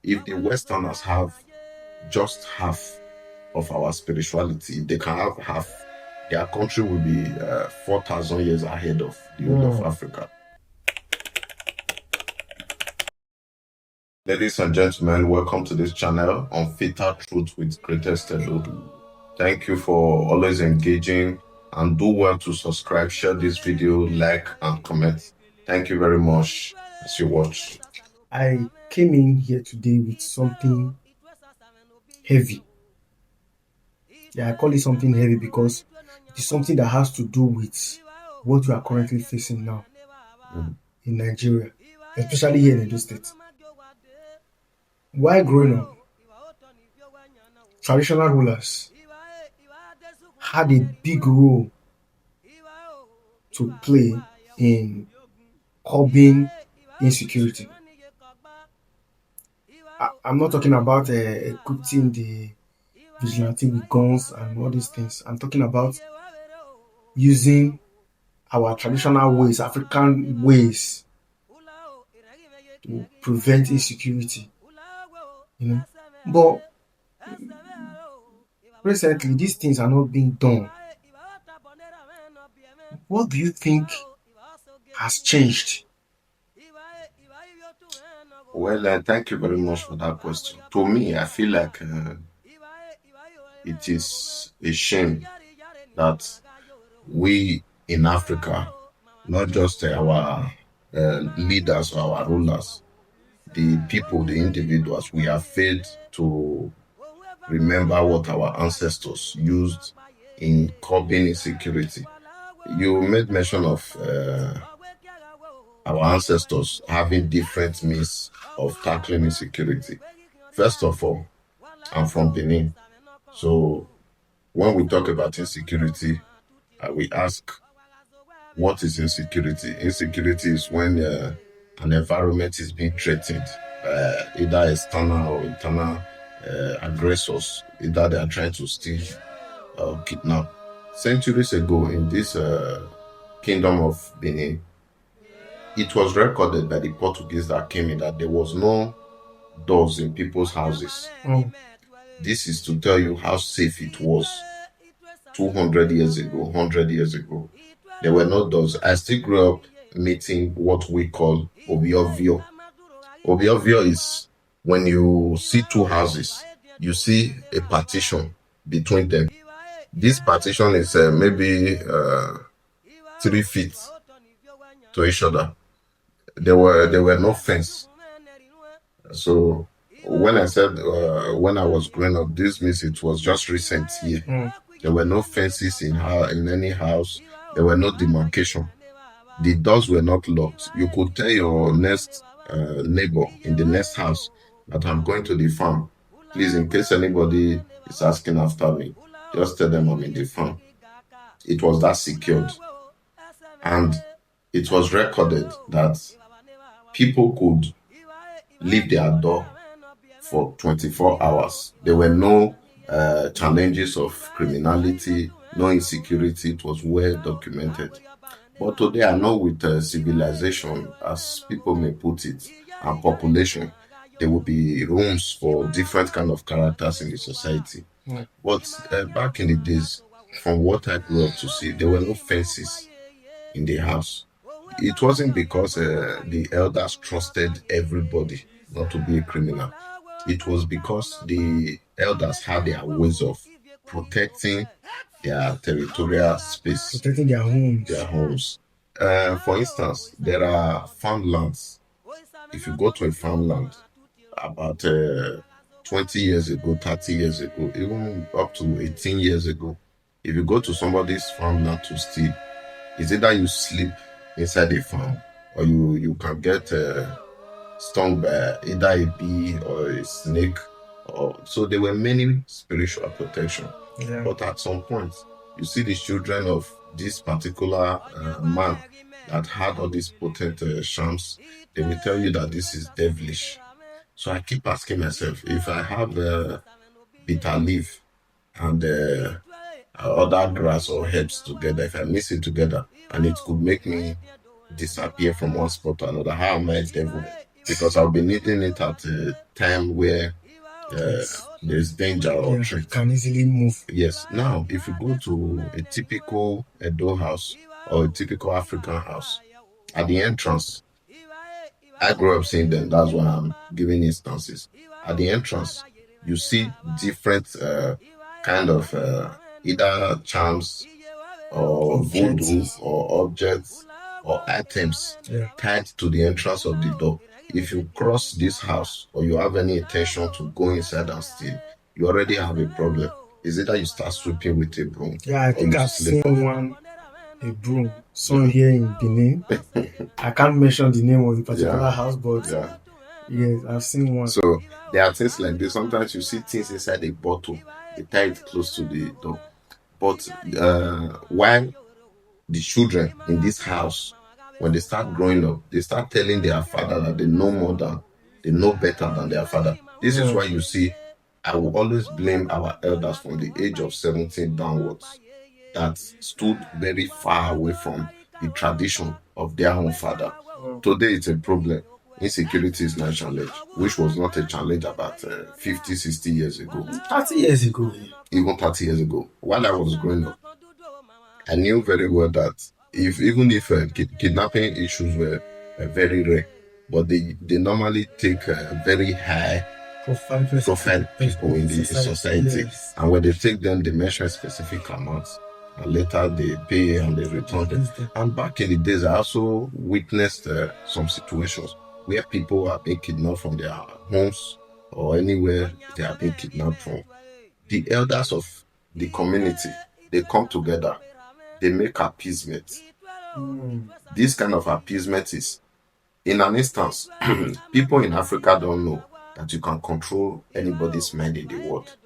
If the Westerners have just half of our spirituality, if they can have half, their country will be 4,000 years ahead of the whole of Africa. Ladies and gentlemen, welcome to this channel, Unfiltered Truth with Greatestedo. Thank you for always engaging, and do well to subscribe, share this video, like and comment. Thank you very much as you watch. I came in here today with something heavy. Yeah, I call it something heavy because it is something that has to do with what we are currently facing now in Nigeria, especially here in Edo State. While growing up, traditional rulers had a big role to play in curbing insecurity. I'm not talking about equipping the vigilante with guns and all these things. I'm talking about using our traditional ways, African ways, to prevent insecurity. But recently, these things are not being done. What do you think has changed? Well, thank you very much for that question. To me, I feel like it is a shame that we in Africa, not just our leaders or our rulers, the people, the individuals, we have failed to remember what our ancestors used in curbing insecurity. You made mention of our ancestors having different means of tackling insecurity. First of all, I'm from Benin. So when we talk about insecurity, we ask, what is insecurity? Insecurity is when an environment is being threatened, either external or internal aggressors, either they are trying to steal or kidnap. Centuries ago in this kingdom of Benin, it was recorded by the Portuguese that came in that there was no doors in people's houses. This is to tell you how safe it was 200 years ago, 100 years ago. There were no doors. I still grew up meeting what we call obiovio. Obiovio is when you see two houses, you see a partition between them. This partition is maybe 3 feet to each other. There were no fence. So when I said when I was growing up, this means it was just recent here. There were no fences in any house. There were no demarcation. The doors were not locked. You could tell your next neighbor in the next house that I'm going to the farm. Please, in case anybody is asking after me, just tell them I'm in the farm. It was that secured. And it was recorded that people could leave their door for 24 hours. There were no challenges of criminality, no insecurity. It was well documented. But today, I know with civilization, as people may put it, and population, there will be rooms for different kind of characters in the society. But back in the days, from what I grew up to see, there were no fences in the house. It wasn't because the elders trusted everybody not to be a criminal. It was because the elders had their ways of protecting their territorial space, protecting their homes. For instance, there are farmlands. If you go to a farmland about 20 years ago, 30 years ago, even up to 18 years ago, if you go to somebody's farmland to steal, it's either you sleep inside a farm or you can get stung by either a bee or a snake. So there were many spiritual protection. But at some point, you see the children of this particular man that had all these potent charms, they will tell you that this is devilish. So I keep asking myself, if I have bitter leaf and other grass or herbs together, if I mix it together and it could make me disappear from one spot to another, how am I devil? because I'll be needing it at a time where there's danger or threat. Can easily move. Yes. Now, if you go to a typical Edo house or a typical African house, at the entrance, I grew up seeing them. That's why I'm giving instances. At the entrance, you see different kind of either charms or voodoo or objects or items tied to the entrance of the door. If you cross this house or you have any intention to go inside and steal, you already have a problem. Is it that you start sweeping with a broom? Yeah, I think I've seen a broom. Some here in Benin. I can't mention the name of the particular house, but yes, I've seen one. So there are things like this. Sometimes you see things inside a bottle, they tie it close to the door. But while the children in this house, when they start growing up, they start telling their father that they know better than their father. This is why you see, I will always blame our elders from the age of 17 downwards that stood very far away from the tradition of their own father. Today it's a problem. Insecurity is not a challenge, which was not a challenge about 50, 60 years ago. 30 years ago. Even 30 years ago. While I was growing up, I knew very well that even if kidnapping issues were very rare, but they normally take very high profile people in the society. Yes. And when they take them, they mention specific amounts. And later they pay and they return them. And back in the days, I also witnessed some situations where people are being kidnapped from their homes or anywhere they are being kidnapped from. The elders of the community, they come together, they make appeasement. This kind of appeasement is, in an instance, people in Africa don't know that you can control anybody's mind in the world.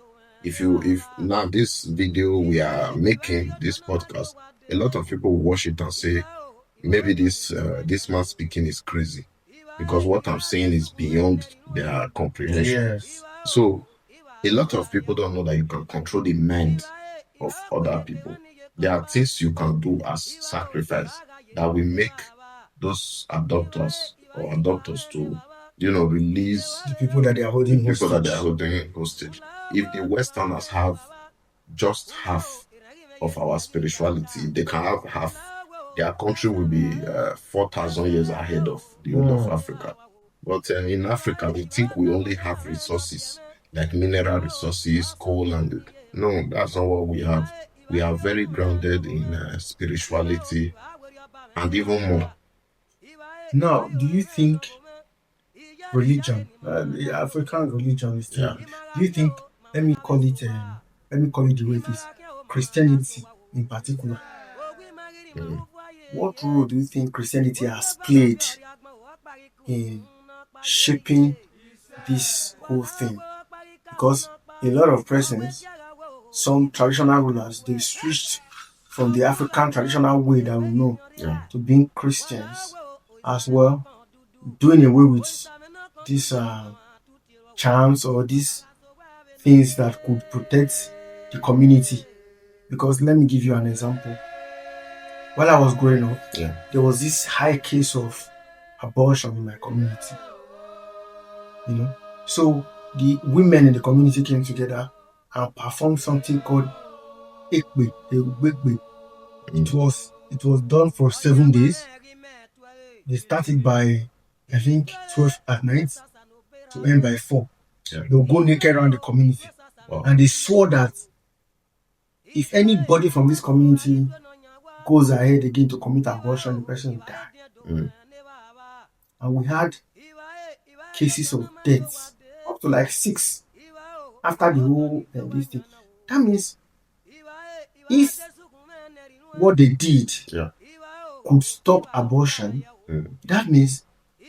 If now this video we are making, this podcast, a lot of people will watch it and say, maybe this man speaking is crazy because what I'm saying is beyond their comprehension. Yes. So a lot of people don't know that you can control the mind of other people. There are things you can do as sacrifice that will make those abductors to, release the people that they are holding hostage. If the Westerners have just half of our spirituality, they can have half. Their country will be 4,000 years ahead of the whole of Africa. But in Africa, we think we only have resources like mineral resources, coal, and no, that's not what we have. We are very grounded in spirituality and even more. Now, do you think religion, the African religion is still, do you think, let me call it the way it is, Christianity in particular, what role do you think Christianity has played in shaping this whole thing? Because a lot of persons, some traditional rulers, they switched from the African traditional way that we know to being Christians as well, doing away with these charms or these things that could protect the community. Because let me give you an example. While I was growing up, there was this high case of abortion in my community. So the women in the community came together and performed something called Ekbe. It was done for 7 days. They started by, I think, 12 at night to end by 4. They'll go naked around the community. And they swore that if anybody from this community goes ahead again to commit abortion, the person will die. And we had cases of deaths, up to like 6 after the whole this thing. That means if what they did could stop abortion, that means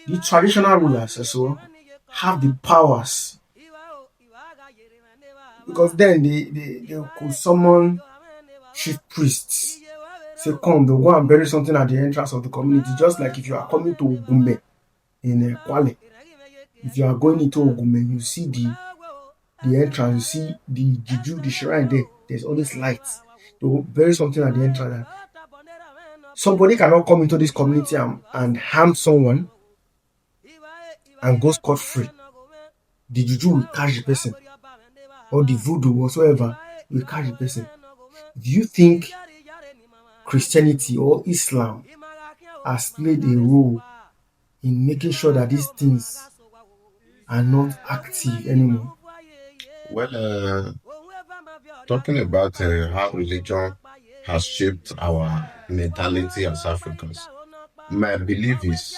the traditional rulers as well have the powers, because then they could summon chief priests, say, come, they'll go and bury something at the entrance of the community, just like if you are coming to Ogume in Kwale. If you are going into Ogume, you see the entrance, you see the juju, the shrine there. There's always lights. They'll bury something at the entrance. Somebody cannot come into this community and harm someone and go scot-free. The juju will catch the person, or the voodoo whatsoever will catch the person. Do you think Christianity or Islam has played a role in making sure that these things are not active anymore? Well, talking about how religion has shaped our mentality as Africans, my belief is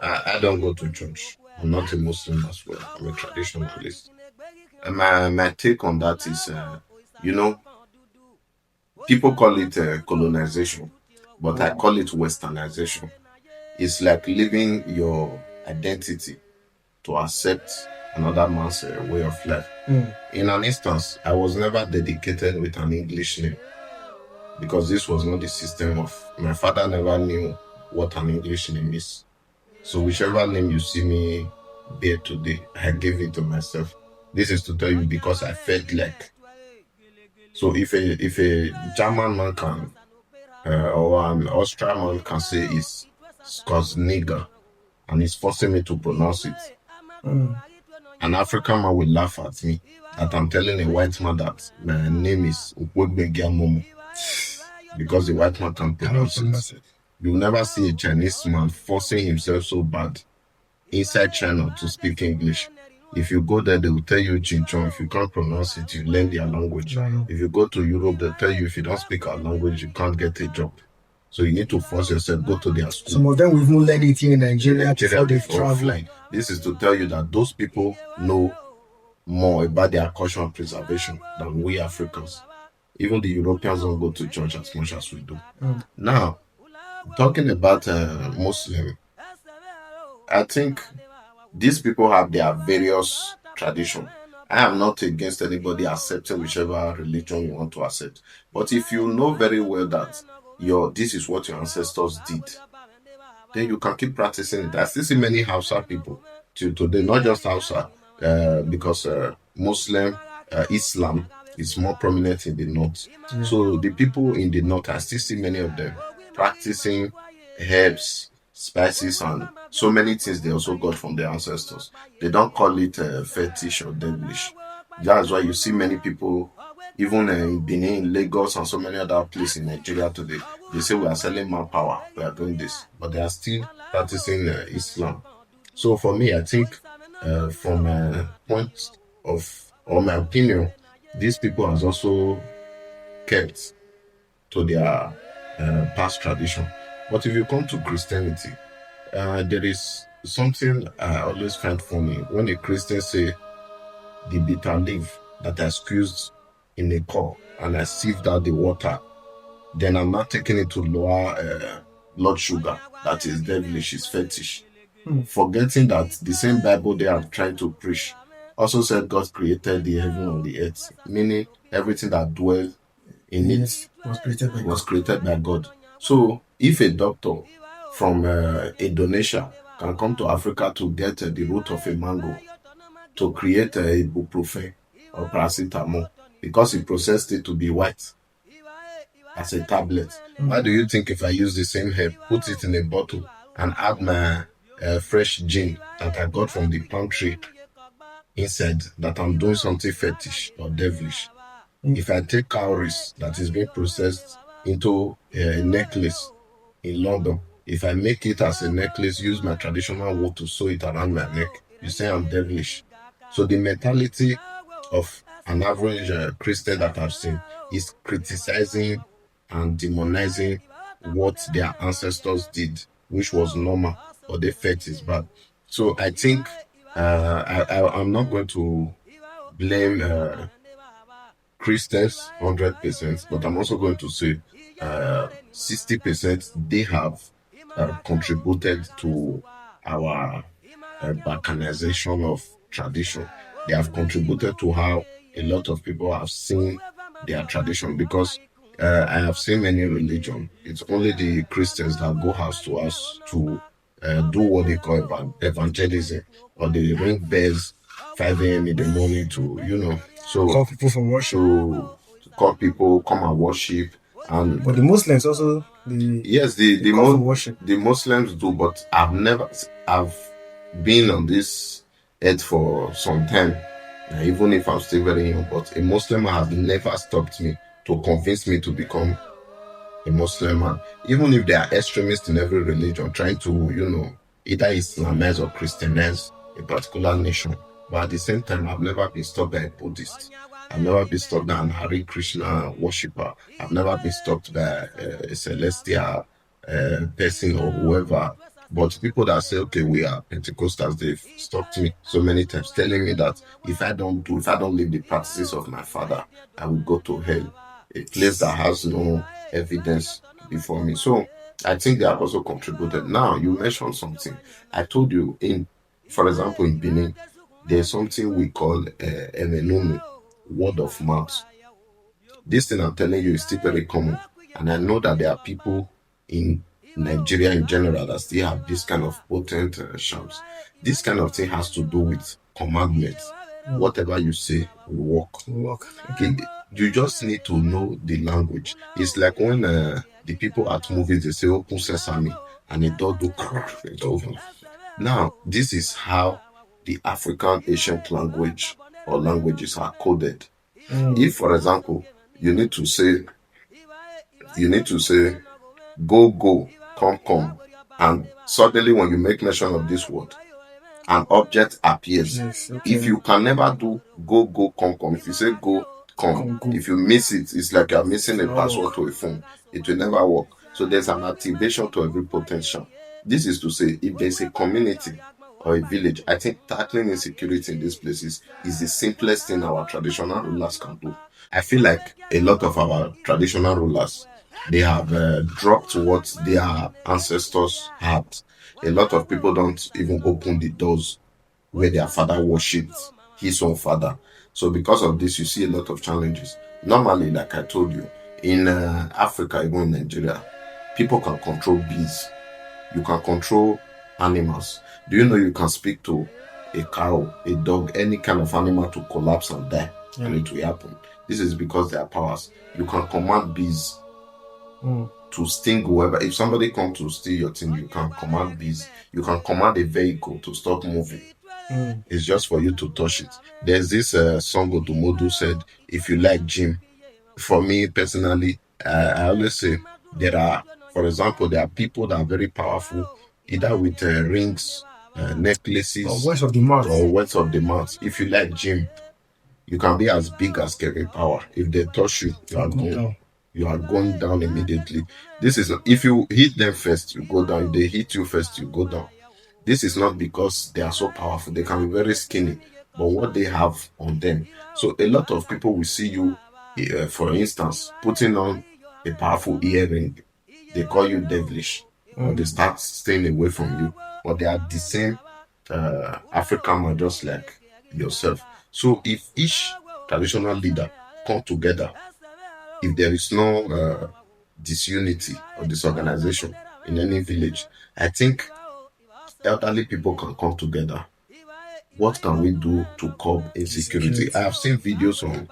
I don't go to church. I'm not a Muslim as well. I'm a traditionalist. And my take on that is, you know, people call it colonization, but I call it westernization. It's like leaving your identity to accept another man's way of life. In an instance, I was never dedicated with an English name because this was not the system of my father never knew what an English name is. So whichever name you see me bear today, I gave it to myself. This is to tell you because I felt like. So if a German man can or an Austrian man can say it's cause nigger and he's forcing me to pronounce it, an African man will laugh at me that I'm telling a white man that my name is Momo because the white man can pronounce it. You will never see a Chinese man forcing himself so bad inside China to speak English. If you go there, they will tell you Chinchon. If you can't pronounce it, you learn their language. If you go to Europe, they'll tell you if you don't speak our language, you can't get a job. So you need to force yourself, go to their school. Some of them will even learn it here in Nigeria before they travel. This is to tell you that those people know more about their culture and preservation than we Africans. Even the Europeans don't go to church as much as we do. Now, talking about Muslim, I think these people have their various traditions. I am not against anybody accepting whichever religion you want to accept. But if you know very well that this is what your ancestors did, then you can keep practicing it. I still see many Hausa people till today, not just Hausa, because Muslim Islam is more prominent in the north. So the people in the north, I still see many of them practicing herbs, spices, and so many things they also got from their ancestors. They don't call it fetish or devilish. That's why you see many people, even in Benin, Lagos, and so many other places in Nigeria today, they say we are selling manpower, we are doing this, but they are still practicing Islam. So for me, I think from my point of, or my opinion, these people has also kept to their past tradition. But if you come to Christianity, there is something I always find funny when a Christian say the bitter leaf that I squeezed in a cup and I sieved out the water, then I'm not taking it to lower blood sugar. That is devilish, is fetish. Forgetting that the same Bible they are trying to preach also said God created the heaven and the earth, meaning everything that dwells in it was created by God. So if a doctor from Indonesia can come to Africa to get the root of a mango to create a ibuprofen or paracetamol because he processed it to be white as a tablet, why do you think if I use the same herb, put it in a bottle and add my fresh gin that I got from the palm tree inside, that I'm doing something fetish or devilish? If I take cowries that is being processed into a necklace in London, if I make it as a necklace, use my traditional wool to sew it around my neck, you say I'm devilish. So the mentality of an average Christian that I've seen is criticizing and demonizing what their ancestors did, which was normal, or they felt is bad. So I think I'm not going to blame Christians 100%, but I'm also going to say 60% they have contributed to our balkanization of tradition. They have contributed to how a lot of people have seen their tradition, because I have seen many religions. It's only the Christians that go house to house to do what they call evangelism, or they ring bells 5 a.m. in the morning to, so Call people for worship. to call people come and worship. And But the Muslims also, yes, they call for worship. the Muslims do, but I've being on this earth for some time, even if I'm still very young, but a Muslim has never stopped me to convince me to become a Muslim man. Even if they are extremists in every religion, trying to, either Islamize or Christianize a particular nation. But at the same time, I've never been stopped by a Buddhist. I've never been stopped by an Hare Krishna worshipper. I've never been stopped by a celestial person or whoever. But people that say, okay, we are Pentecostals, they've stopped me so many times, telling me that if I don't live the practices of my father, I will go to hell, a place that has no evidence before me. So I think they have also contributed. Now you mentioned something. I told you for example, in Benin, there's something we call emenunu, word of mouth. This thing I'm telling you is still very common. And I know that there are people in Nigeria in general that still have this kind of potent charms. This kind of thing has to do with commandments. Whatever you say will work. Okay. You just need to know the language. It's like when the people at movies, they say open sesame and it does do it over. Now, this is how the African ancient language or languages are coded. If, for example, you need to say go, come, and suddenly when you make mention of this word, an object appears. Yes, okay. If you can never do go, come, if you say go, come, if you miss it, it's like you're missing a password to a phone. It will never work. So there's an activation to every potential. This is to say, if there's a community or a village, I think tackling insecurity in these places is the simplest thing our traditional rulers can do. I feel like a lot of our traditional rulers, they have dropped what their ancestors had. A lot of people don't even open the doors where their father worshipped his own father. So because of this, you see a lot of challenges. Normally, like I told you, in Africa, even in Nigeria, people can control bees. You can control animals. Do you know you can speak to a cow, a dog, any kind of animal to collapse and die, and it will happen? This is because there are powers. You can command bees to sting whoever. If somebody comes to steal your thing, you can command bees. You can command a vehicle to stop moving. It's just for you to touch it. There's this song Odumodu said, if you like gym. For me personally, I always say for example, there are people that are very powerful, either with rings, necklaces, or words of the mouth. If you like gym, you can be as big as Kevin Power. If they touch you, you are gone. You are going down immediately. This is if you hit them first, you go down. If they hit you first, you go down. This is not because they are so powerful. They can be very skinny, but what they have on them. So a lot of people will see you, for instance, putting on a powerful earring. They call you devilish, or they start staying away from you. But they are the same African man, just like yourself. So if each traditional leader come together, if there is no disunity or disorganization in any village, I think elderly people can come together. What can we do to curb insecurity? I have seen videos on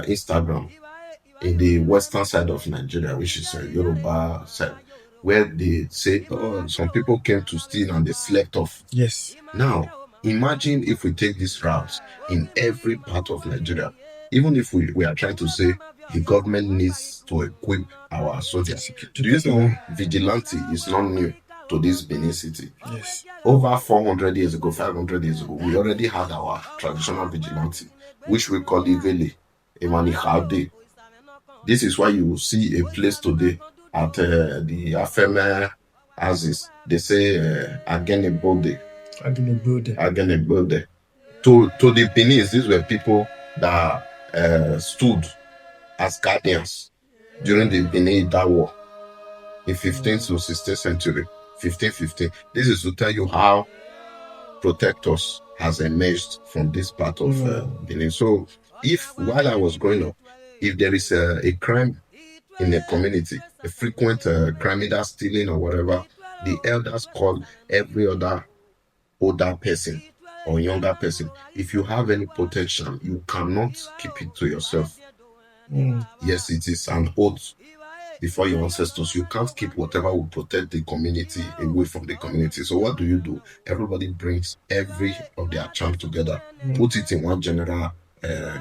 Instagram in the western side of Nigeria, which is Yoruba side, where they say, oh, some people came to steal and they slept off. Yes. Now, imagine if we take this route in every part of Nigeria. Even if we are trying to say the government needs to equip our soldiers. Do you know vigilante is not new to this Benin city? Yes. Over 400 years ago, 500 years ago, we already had our traditional vigilante, which we call Ivele, Emanihade. This is why you will see a place today at the Afeme houses. They say Agenebode. To the Benin, these were people that stood as guardians during the Benin War in 15th to 16th century, 1515. This is to tell you how protectors has emerged from this part of Benin. So while I was growing up, if there is a crime in a community, a frequent crime, either stealing or whatever, the elders call every other older person or younger person. If you have any potential, you cannot keep it to yourself. Yes, it is an oath. before your ancestors. You can't keep whatever will protect the community away from the community. So what do? Everybody brings every of their charm together, put it in one general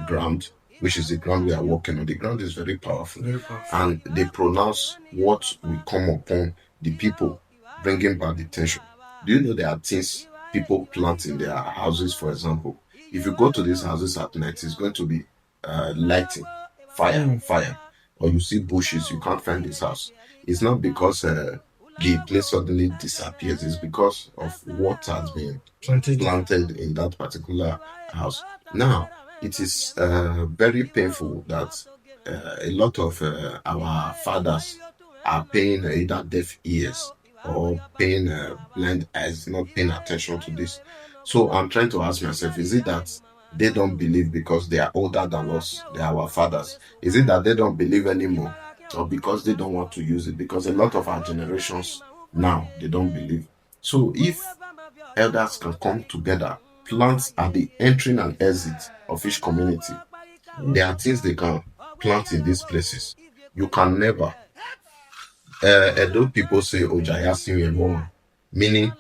ground, which is the ground we are working on. The ground is very powerful. And they pronounce what will come upon the people, bringing back the tension. Do you know there are things people plant in their houses, for example? If you go to these houses at night, it's going to be lighting, fire. Or you see bushes, you can't find this house. It's not because the place suddenly disappears. It's because of what has been planted in that particular house. Now, it is very painful that a lot of our fathers are paying either deaf ears or paying blind eyes, not paying attention to this. So I'm trying to ask myself, is it that they don't believe because they are older than us, they are our fathers? Is it that they don't believe anymore, or because they don't want to use it? Because a lot of our generations now, they don't believe. So if elders can come together, plant at the entry and exit of each community, there are things they can plant in these places. You can never Edo people say Ojaya, meaning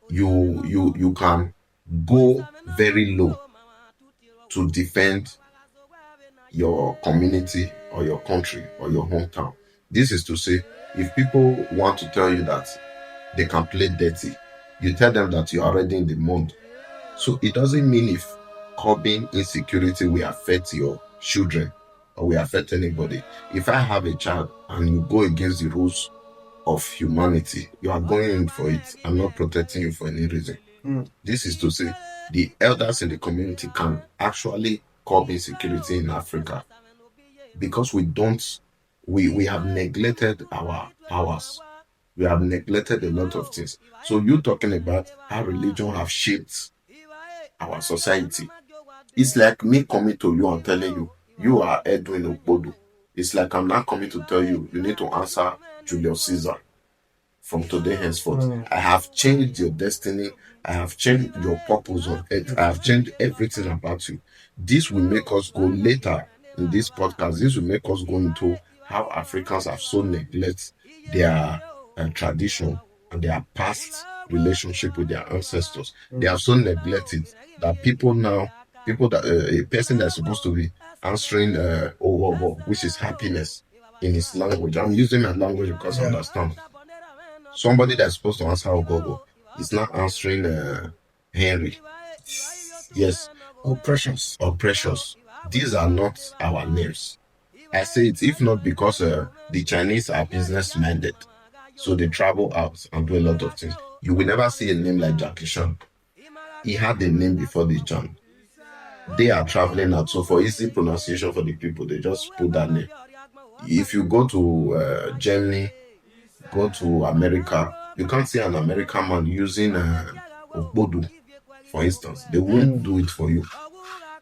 you can go very low to defend your community or your country or your hometown. This is to say, if people want to tell you that they can play dirty, you tell them that you're already in the mud. So it doesn't mean if curbing insecurity will affect your children or will affect anybody. If I have a child and you go against the rules of humanity, you are going in for it. I'm not protecting you for any reason. This is to say, the elders in the community can actually curb insecurity in Africa, because we have neglected our powers. We have neglected a lot of things. So you talking about how religion have shaped our society. It's like me coming to you and telling you, you are Edwin Ogbodu. It's like I'm not coming to tell you, you need to answer Julius Caesar from today henceforth. I have changed your destiny. I have changed your purpose on earth. I have changed everything about you. This will make us go later in this podcast. This will make us go into how Africans have so neglected their tradition and their past relationship with their ancestors. They are so neglected that people that a person that's supposed to be answering which is happiness in his language. I'm using my language because I understand. Somebody that's supposed to answer Ogogo is not answering Henry. Yes. Or Precious. These are not our names. I say it, if not because the Chinese are business minded, so they travel out and do a lot of things. You will never see a name like Jackie Chan. He had a name before the Chan. They are traveling out, so for easy pronunciation for the people, they just put that name. If you go to Germany, go to America, you can't see an American man using Ogbodu, for instance. They won't do it for you.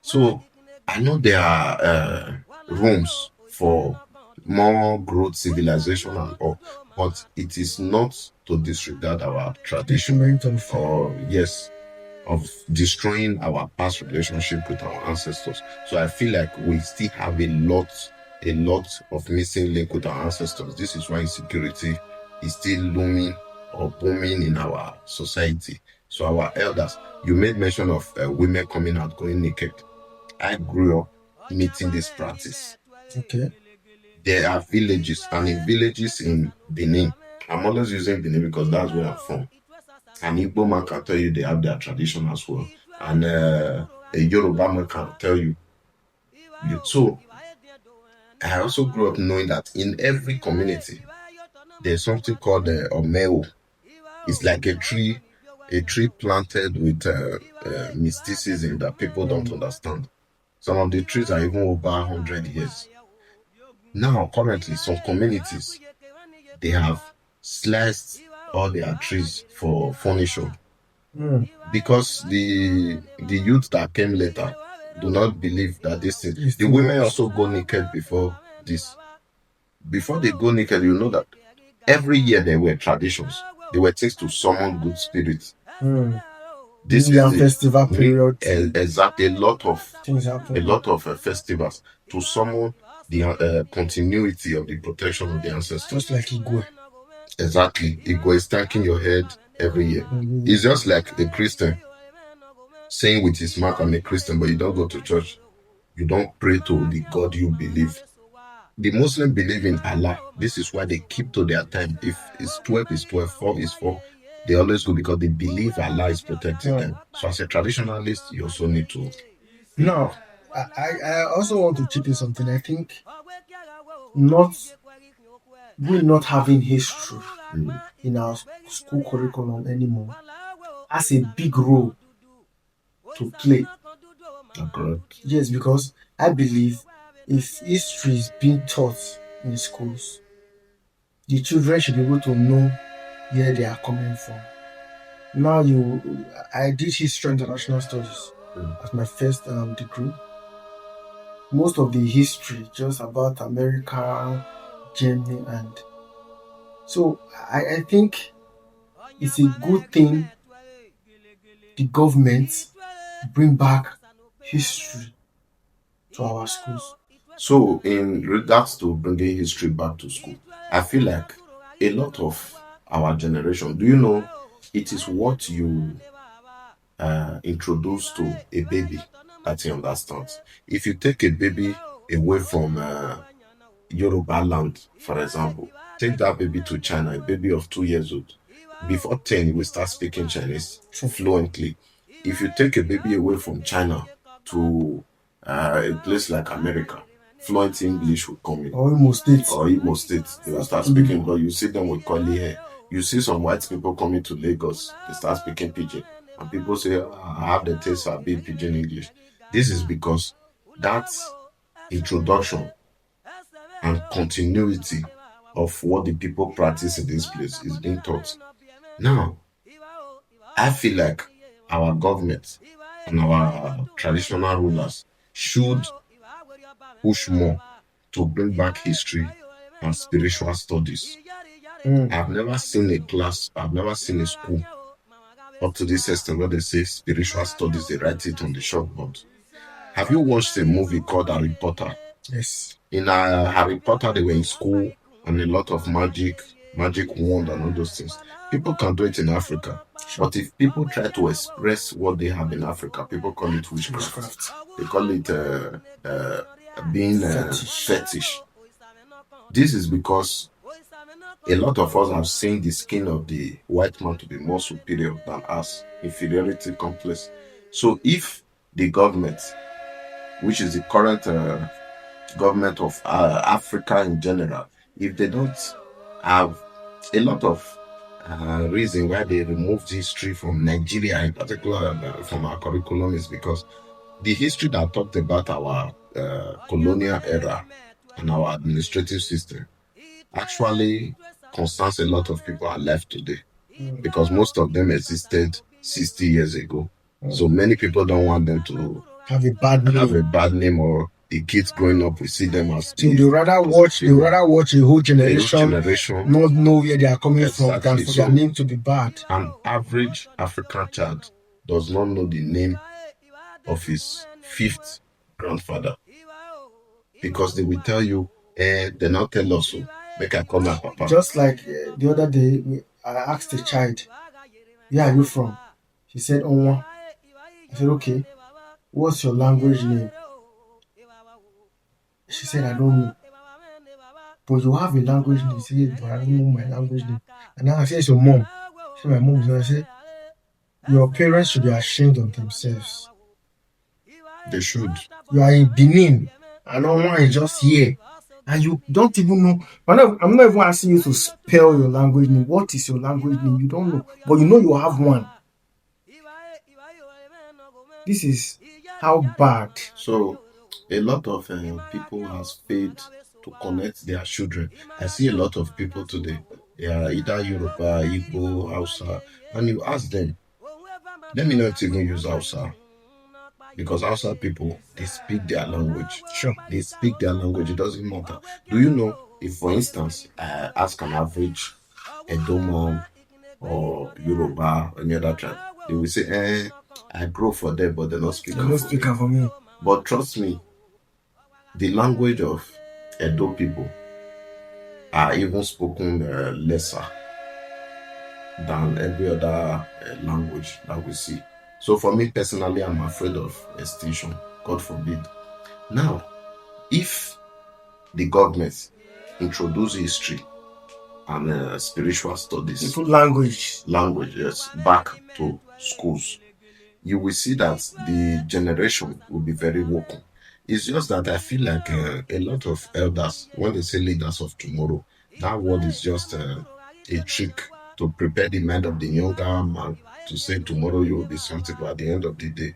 So I know there are rooms for more growth, civilization, and all, but it is not to disregard our tradition or of destroying our past relationship with our ancestors. So I feel like we still have a lot of missing link with our ancestors. This is why insecurity is still looming or booming in our society. So our elders, you made mention of women coming out going naked. I grew up meeting this practice. Okay. There are villages, and in villages in Benin, I'm always using Benin because that's where I'm from. An Igbo man can tell you they have their tradition as well. And a Yoruba man can tell you. So I also grew up knowing that in every community, there's something called Omeo. It's like a tree planted with mysticism that people don't understand. Some of the trees are even over 100 years. Now, currently, some communities, they have sliced all their trees for furniture. Because the youth that came later do not believe that this is. The women also go naked before this. Before they go naked, you know that every year there were traditions. There were things to summon good spirits. This is the festival period. Exactly, a lot of festivals to summon the continuity of the protection of the ancestors. Just like Igwe. Exactly. Igwe is thanking your head every year. It's just like a Christian saying with his mouth, I'm a Christian, but you don't go to church. You don't pray to the God you believe. The Muslim believe in Allah. This is why they keep to their time. If it's 12, it's 12, 4 is 4. They always go because they believe Allah is protecting them. So as a traditionalist, you also need to. Now, I also want to chip in something. I think we not having history in our school curriculum anymore has a big role to play. Correct. Yes, because I believe if history is being taught in schools, the children should be able to know where they are coming from. Now, I did history and international studies as my first degree. Most of the history just about America, Germany, and so I think it's a good thing the government bring back history to our schools. So in regards to bringing history back to school, I feel like a lot of our generation, do you know, it is what you introduce to a baby that he understands. If you take a baby away from Yoruba land, for example, take that baby to China, a baby of 2 years old, before 10, he will start speaking Chinese fluently. If you take a baby away from China to a place like America, fluent English will come in. Or Imo State, they will start speaking, but you see them with curly hair. You see some white people coming to Lagos, they start speaking pidgin. And people say, I have the taste for being pidgin English. This is because that introduction and continuity of what the people practice in this place is being taught. Now, I feel like our government and our traditional rulers should push more to bring back history and spiritual studies. I've never seen a class, I've never seen a school up to this extent where they say spiritual studies, they write it on the chalkboard. Have you watched a movie called Harry Potter? Yes. In Harry Potter, they were in school and a lot of magic wand and all those things. People can do it in Africa. But if people try to express what they have in Africa, people call it witchcraft. They call it being fetish. This is because a lot of us have seen the skin of the white man to be more superior than us, inferiority complex. So if the government, which is the current government of Africa in general, if they don't have a lot of reason why they removed history from Nigeria in particular from our curriculum is because the history that talked about our colonial era and our administrative system actually concerns a lot of people alive today because most of them existed 60 years ago. So many people don't want them to have a bad name or the kids growing up, we see them as. So they rather watch a whole generation not know where they are coming from than for their name to be bad. An average African child does not know the name of his 5th grandfather because they will tell you, they not tell us so. Make I call my papa. Just like the other day, I asked a child, where are you from? She said, Onwa. I said, okay, what's your language name? She said, I don't know. But you have a language name. She said, but I don't know my language name. And now I said, it's your mom. She said, my mom is. I said, your parents should be ashamed of themselves. They should. You are in Benin, and Onwa is just here. And you don't even know. I'm not even asking you to spell your language name. What is your language name? You don't know. But you know you have one. This is how bad. So, a lot of people have failed to connect their children. I see a lot of people today. They are either Yoruba, Igbo, Hausa. And you ask them, let me not even use Hausa. Because Hausa people, they speak their language. Sure. They speak their language. It doesn't matter. Do you know, if for instance, I ask an average Edomo or Yoruba or any other tribe, they will say, I grow for them, but they don't speak for me. For me. But trust me, the language of Edo people are even spoken lesser than every other language that we see. So for me personally, I'm afraid of extinction. God forbid. Now, if the government introduce history and spiritual studies, Put language. languages back to schools, you will see that the generation will be very woke. It's just that I feel like a lot of elders, when they say leaders of tomorrow, that word is just a trick to prepare the mind of the younger man to say tomorrow you will be something, but at the end of the day,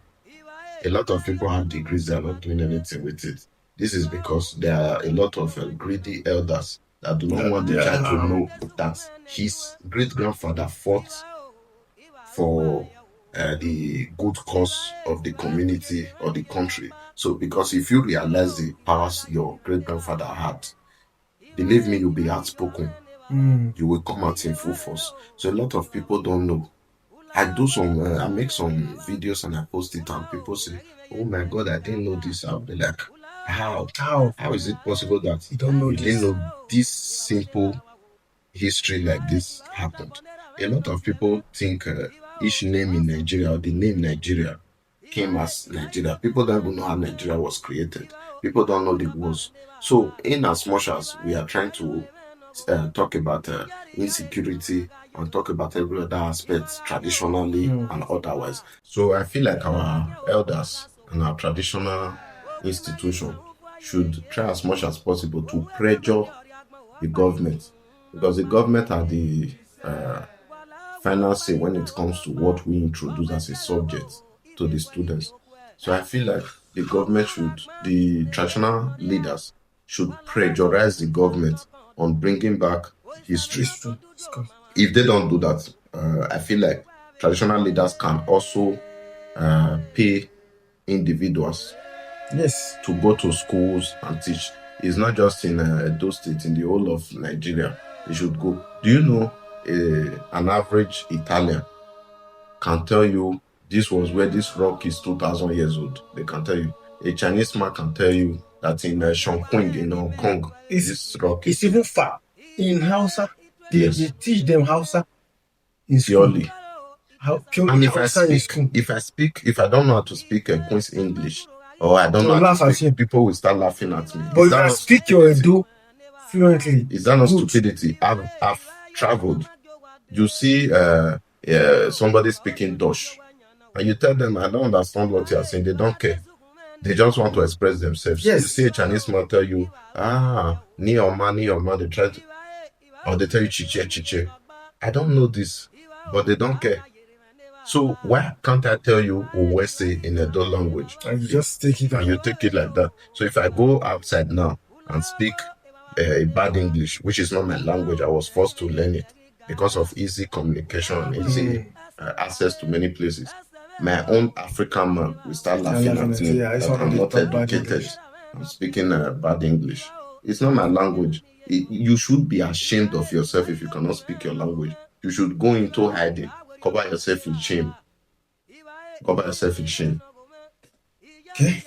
a lot of people have degrees, they are not doing anything with it. This is because there are a lot of greedy elders that do not want the child to know that his great grandfather fought for the good cause of the community or the country. So, because if you realize the powers your great grandfather had, believe me, you'll be outspoken. You will come out in full force. So, a lot of people don't know. I make some videos and I post it, and people say, "Oh my God, I didn't know this." I'll be like, "How? How is it possible that You don't know you this? didn't know this simple history like this happened?" A lot of people think each name in Nigeria or the name Nigeria came as Nigeria. People don't even know how Nigeria was created. People don't know the wars. So, in as much as we are trying to talk about insecurity and talk about every other aspect traditionally and otherwise, so I feel like our elders and our traditional institution should try as much as possible to pressure the government, because the government are the final say when it comes to what we introduce as a subject to the students. So I feel like the traditional leaders should pressurize the government on bringing back history. If they don't do that, I feel like traditional leaders can also pay individuals to go to schools and teach. It's not just in Edo State, in the whole of Nigeria. They should go. Do you know an average Italian can tell you this was where this rock is 2,000 years old? They can tell you. A Chinese man can tell you that in Shangqing in Hong Kong, this rock It's even far. In Hausa, they teach them Hausa in school. Purely. And if I don't know how to speak Queen's English, or I don't know how to speak, people will start laughing at me. But if I speak your Edo fluently, is that not stupidity? I've traveled. You see somebody speaking Dutch, and you tell them, I don't understand what you are saying. They don't care. They just want to express themselves. Yes. You see a Chinese man tell you, ni oma, they try to, or they tell you chiche, chiche. I don't know this, but they don't care. So why can't I tell you Owese in Edo language? And you just take it, and you take it like that. So if I go outside now and speak a bad English, which is not my language, I was forced to learn it because of easy communication and easy access to many places. My own African man will start laughing at me that I'm not educated. I'm speaking bad English. It's not my language. You should be ashamed of yourself if you cannot speak your language. You should go into hiding. Cover yourself in shame. Cover yourself in shame. Okay.